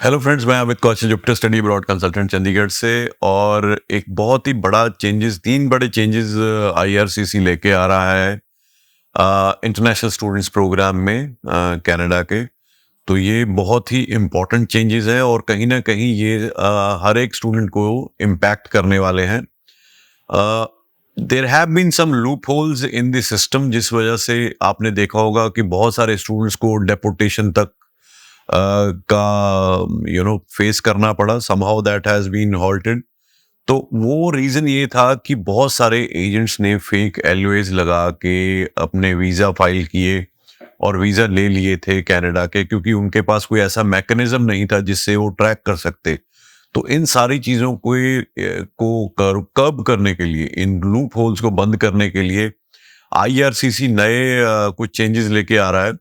Hello friends, मैं Amit Kaushal, Jupiter study abroad consultant Chandigarh से। और एक बहुत ही बड़ा चेंजेस, तीन बड़े चेंजेस आईआरसीसी लेके आ रहा है इंटरनेशनल स्टूडेंट्स प्रोग्राम में कनाडा के। तो ये बहुत ही इम्पोर्टेंट चेंजेस हैं और कहीं ना कहीं ये हर एक स्टूडेंट को इम्पैक्ट करने वाले हैं। There have been some loop holes in the system, जिस वजह से आपने देखा होगा कि बहुत सारे स्टूडेंट्स को डेपोटेशन तक का फेस करना पड़ा। Somehow that has been halted. तो वो रीजन ये था कि बहुत सारे एजेंट्स ने फेक एलओएस लगा के अपने वीजा फाइल किए और वीजा ले लिए थे कनाडा के, क्योंकि उनके पास कोई ऐसा मैकेनिज्म नहीं था जिससे वो ट्रैक कर सकते। तो इन सारी चीजों को कर्ब करने के लिए, इन लूप होल्स को बंद करने के लिए आईआरसीसी नए कुछ चेंजेस लेके आ रहा है।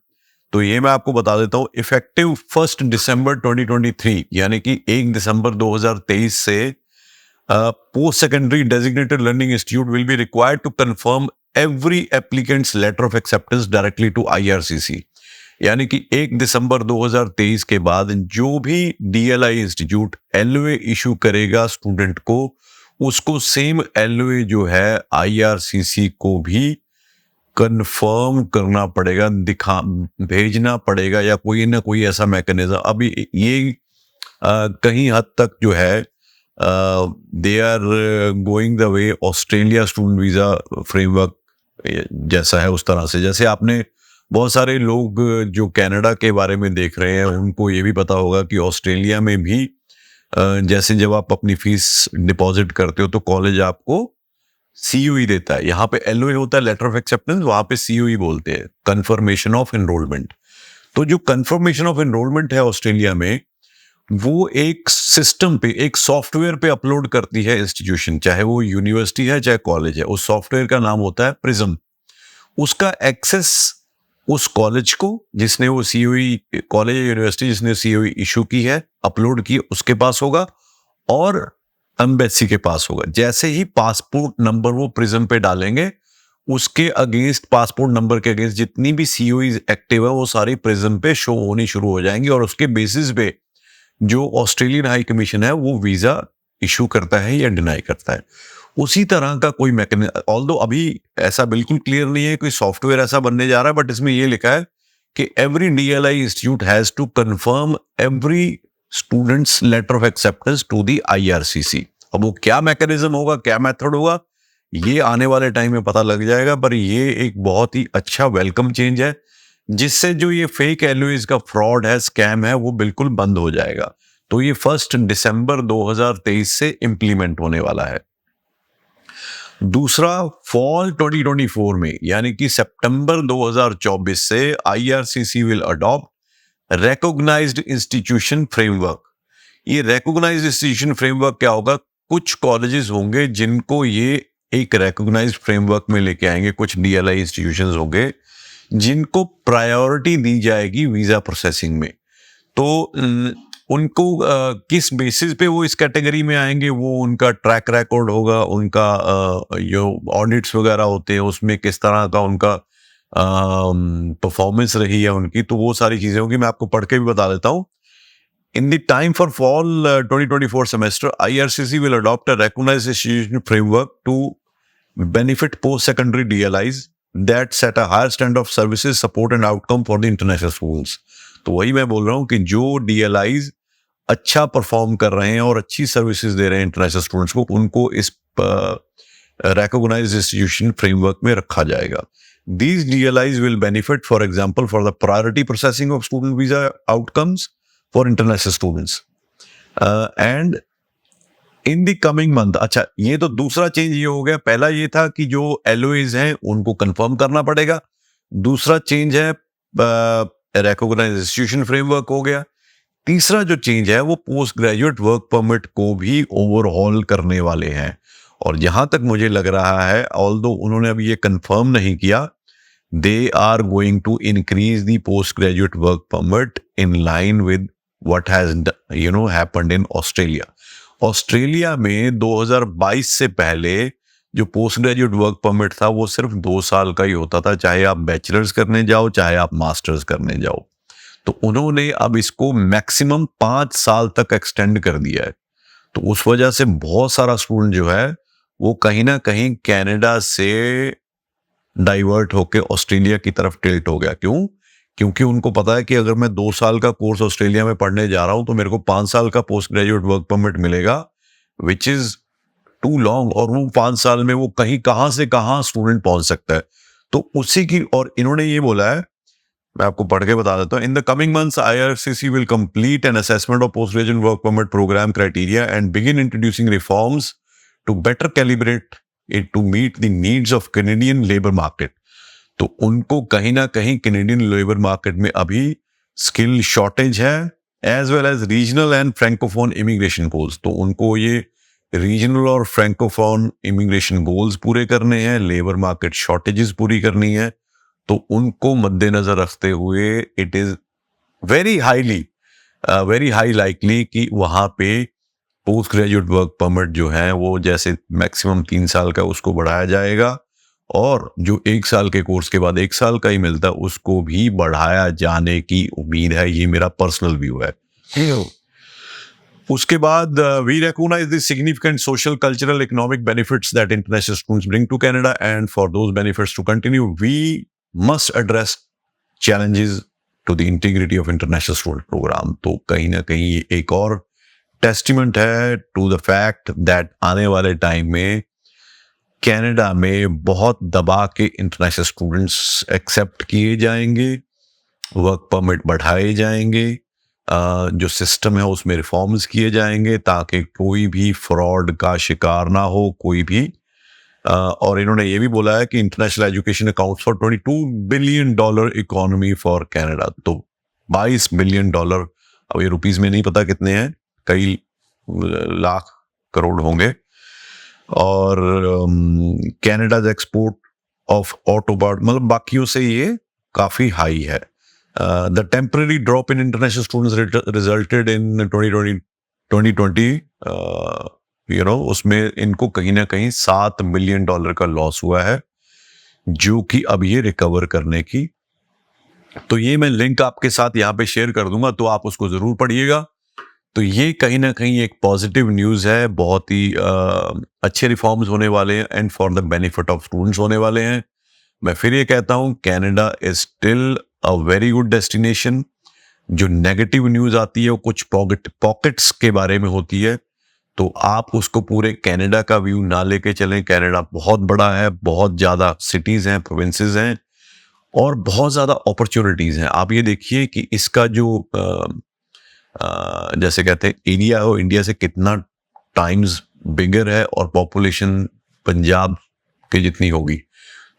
तो ये मैं आपको बता देता हूँ। इफेक्टिव 1 दिसंबर 2023 यानी कि 1 दिसंबर 2023 से post secondary designated learning institute will be required to confirm every applicants letter of acceptance directly to IRCC. यानी कि 1 दिसंबर 2023 के बाद जो भी डीएलआई इंस्टीट्यूट एलओए इशू करेगा स्टूडेंट को, उसको सेम एलओए जो है आईआरसीसी को भी कंफर्म करना पड़ेगा, भेजना पड़ेगा, या कोई ना कोई ऐसा मैकेनिज्म। अभी ये कहीं हद तक जो है they are going the way Australia student visa framework जैसा है, उस तरह से। जैसे आपने बहुत सारे लोग जो कनाडा के बारे में देख रहे हैं उनको ये भी पता होगा कि ऑस्ट्रेलिया में भी जैसे जब आप अपनी फीस डिपॉजिट करते हो तो कॉलेज आपको सीयूई देता है। यहाँ पे एलओए होता है, लेटर ऑफ एक्सेप्टेंस, वहां पे सीयूई बोलते हैं, कंफर्मेशन ऑफ एनरोलमेंट। तो जो कंफर्मेशन ऑफ एनरोलमेंट है ऑस्ट्रेलिया में, वो एक सिस्टम पे, एक सॉफ्टवेयर पे अपलोड करती है इंस्टीट्यूशन, चाहे वो यूनिवर्सिटी है चाहे कॉलेज है। उस सॉफ्टवेयर का नाम होता है प्रिज्म। उसका एक्सेस उस कॉलेज को जिसने वो सीयूई, कॉलेज या यूनिवर्सिटी जिसने सीयूई इशू की है, अपलोड की, उसके पास होगा, और एम्बेसी के पास होगा। जैसे ही पासपोर्ट नंबर वो प्रिज्म पे डालेंगे, उसके अगेंस्ट, पासपोर्ट नंबर के अगेंस्ट जितनी भी सीओई एक्टिव है वो सारी प्रिज्म पे शो होनी शुरू हो जाएंगी, और उसके बेसिस पे जो ऑस्ट्रेलियन हाई कमीशन है वो वीजा इशू करता है या डिनाई करता है। उसी तरह का कोई मैकेनिज्म, ऑल्दो अभी ऐसा बिल्कुल क्लियर नहीं है, कोई सॉफ्टवेयर ऐसा बनने जा रहा है, बट इसमें ये लिखा है कि every DLI institute has to confirm every students letter of acceptance to the IRCC. अब वो क्या मैकेनिज्म होगा, क्या मेथड होगा, ये आने वाले टाइम में पता लग जाएगा। पर ये एक बहुत ही अच्छा वेलकम चेंज है, जिससे जो ये फेक एलओएस का फ्रॉड है, स्कैम है, वो बिल्कुल बंद हो जाएगा। तो ये 1 दिसंबर 2023 से इंप्लीमेंट होने वाला है। दूसरा, फॉल 2024 में यानी कि सितंबर 2024 से IRCC will adopt recognised institution framework. ये रिकॉग्नाइज्ड इंस्टीट्यूशन फ्रेमवर्क क्या होगा? कुछ कॉलेजेस होंगे जिनको ये एक रिकॉग्नाइज्ड फ्रेमवर्क में लेके आएंगे, कुछ डीएलआई इंस्टीट्यूशंस होंगे जिनको प्रायोरिटी दी जाएगी वीजा प्रोसेसिंग में। तो उनको किस बेसिस पे वो इस कैटेगरी में आएंगे, वो उनका ट्रैक रिकॉर्ड होगा, उनका जो ऑडिट्स वगैरह होते हैं उसमें किस तरह का उनका परफॉर्मेंस रही है उनकी, तो वो सारी चीजें होंगी। मैं आपको पढ़ के भी बता देता हूँ। In the time for fall 2024 semester, IRCC will adopt a recognized institution framework to benefit post-secondary DLIs that set a higher standard of services, support and outcome for the international schools. तो वही मैं बोल रहा हूँ कि जो DLIs अच्छा perform कर रहे हैं और अच्छी सर्विसेज दे रहे हैं इंटरनेशनल स्टूडेंट्स को, उनको इस recognized institution framework में रखा जाएगा। These DLIs will benefit, for example, for the priority processing of student visa outcomes for international students and in the coming month। अच्छा, ये तो दूसरा चेंज ये हो गया। पहला ये था कि जो एलओएज हैं उनको कंफर्म करना पड़ेगा। दूसरा चेंज है रिकॉग्नाइज्ड इंस्टीट्यूशन फ्रेमवर्क हो गया। तीसरा जो चेंज है वो पोस्ट ग्रेजुएट वर्क परमिट को भी ओवरहॉल करने वाले हैं। और जहां तक मुझे लग रहा है, ऑल्दो उन्होंने अभी ये कंफर्म नहीं किया, they are going to increase the postgraduate work permit in line with what has happened in Australia. Australia में 2022 से पहले जो पोस्ट ग्रेजुएट वर्क परमिट था वो सिर्फ 2 साल का ही होता था, चाहे आप बैचलर्स करने जाओ चाहे आप मास्टर्स करने जाओ। तो उन्होंने अब इसको मैक्सिमम 5 साल तक एक्सटेंड कर दिया है। तो उस वजह से बहुत सारा स्टूडेंट जो है वो कहीं ना कहीं कनाडा से डाइवर्ट होके ऑस्ट्रेलिया की तरफ टिल्ट हो गया। क्यों? क्योंकि उनको पता है कि अगर मैं 2 साल का कोर्स ऑस्ट्रेलिया में पढ़ने जा रहा हूं तो मेरे को 5 साल का पोस्ट ग्रेजुएट वर्क परमिट मिलेगा, विच इज टू लॉन्ग। और वो 5 साल में वो कहां से कहां स्टूडेंट पहुंच सकता है। तो उसी की, और इन्होंने ये बोला है, मैं आपको पढ़ के बता देता हूँ। In the coming months IRCC will complete an assessment of post-graduate work permit program criteria and begin introducing reforms to better calibrate it to meet the needs of Canadian labor market. तो उनको कहीं ना कहीं Canadian labour market में अभी skill shortage है, as well as regional and francophone immigration goals. तो उनको ये रीजनल और फ्रैंकोफोन इमिग्रेशन गोल्स पूरे करने हैं, लेबर मार्केट शॉर्टेजेस पूरी करनी है। तो उनको मद्देनजर रखते हुए it is very high likely कि वहां पे पोस्ट ग्रेजुएट वर्क परमिट जो है वो जैसे मैक्सिमम 3 साल का उसको बढ़ाया जाएगा, और जो 1 साल के कोर्स के बाद 1 साल का ही मिलता है उसको भी बढ़ाया जाने की उम्मीद है। ये मेरा पर्सनल व्यू है। उसके बाद we recognise the significant social cultural economic benefits that international students bring to Canada and for those benefits to continue we must address challenges to the integrity of international student program। तो कहीं ना कहीं ये एक और testament है to the fact that आने वाले टाइम में कनाडा में बहुत दबा के इंटरनेशनल स्टूडेंट्स एक्सेप्ट किए जाएंगे, वर्क परमिट बढ़ाए जाएंगे, जो सिस्टम है उसमें रिफॉर्म्स किए जाएंगे ताकि कोई भी फ्रॉड का शिकार ना हो कोई भी। और इन्होंने ये भी बोला है कि international education accounts for $22 billion economy for Canada. तो $22 बिलियन, अब ये रुपीस में नहीं पता कितने हैं, कई लाख करोड़ होंगे। और कनाडा's एक्सपोर्ट ऑफ ऑटो पार्ट मतलब बाकियों से ये काफी हाई है। The temporary drop in international students resulted in 2020 उसमें इनको कहीं ना कहीं $7 मिलियन का लॉस हुआ है, जो कि अब ये रिकवर करने की। तो ये मैं लिंक आपके साथ यहाँ पे शेयर कर दूंगा, तो आप उसको जरूर पढ़िएगा। तो ये कहीं ना कहीं एक पॉजिटिव न्यूज़ है, बहुत ही अच्छे रिफॉर्म्स होने वाले हैं and for the benefit of students होने वाले हैं। मैं फिर ये कहता हूँ Canada is still a very good destination. जो नेगेटिव न्यूज़ आती है वो कुछ पॉकेट्स के बारे में होती है, तो आप उसको पूरे कनाडा का व्यू ना लेके चलें। कनाडा बहुत बड़ा है, बहुत ज़्यादा सिटीज़ हैं, प्रोविंसेस हैं और बहुत ज़्यादा अपॉर्चुनिटीज़ हैं। आप ये देखिए कि इसका जो जैसे कहते हैं एरिया हो इंडिया से कितना टाइम्स बिगर है और पॉपुलेशन पंजाब के जितनी होगी।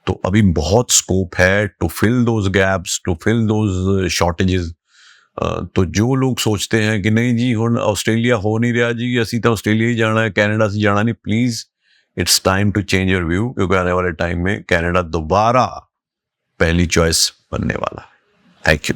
तो अभी बहुत स्कोप है to fill those gaps, to fill those shortages. तो जो लोग सोचते हैं कि नहीं जी हुण ऑस्ट्रेलिया हो नहीं रहा जी, असी तो ऑस्ट्रेलिया ही जाना है, कनाडा से जाना नहीं, please it's time to change your view, क्योंकि आने वाले टाइम में कनाडा दोबारा पहली चॉइस बनने वाला है। Thank you.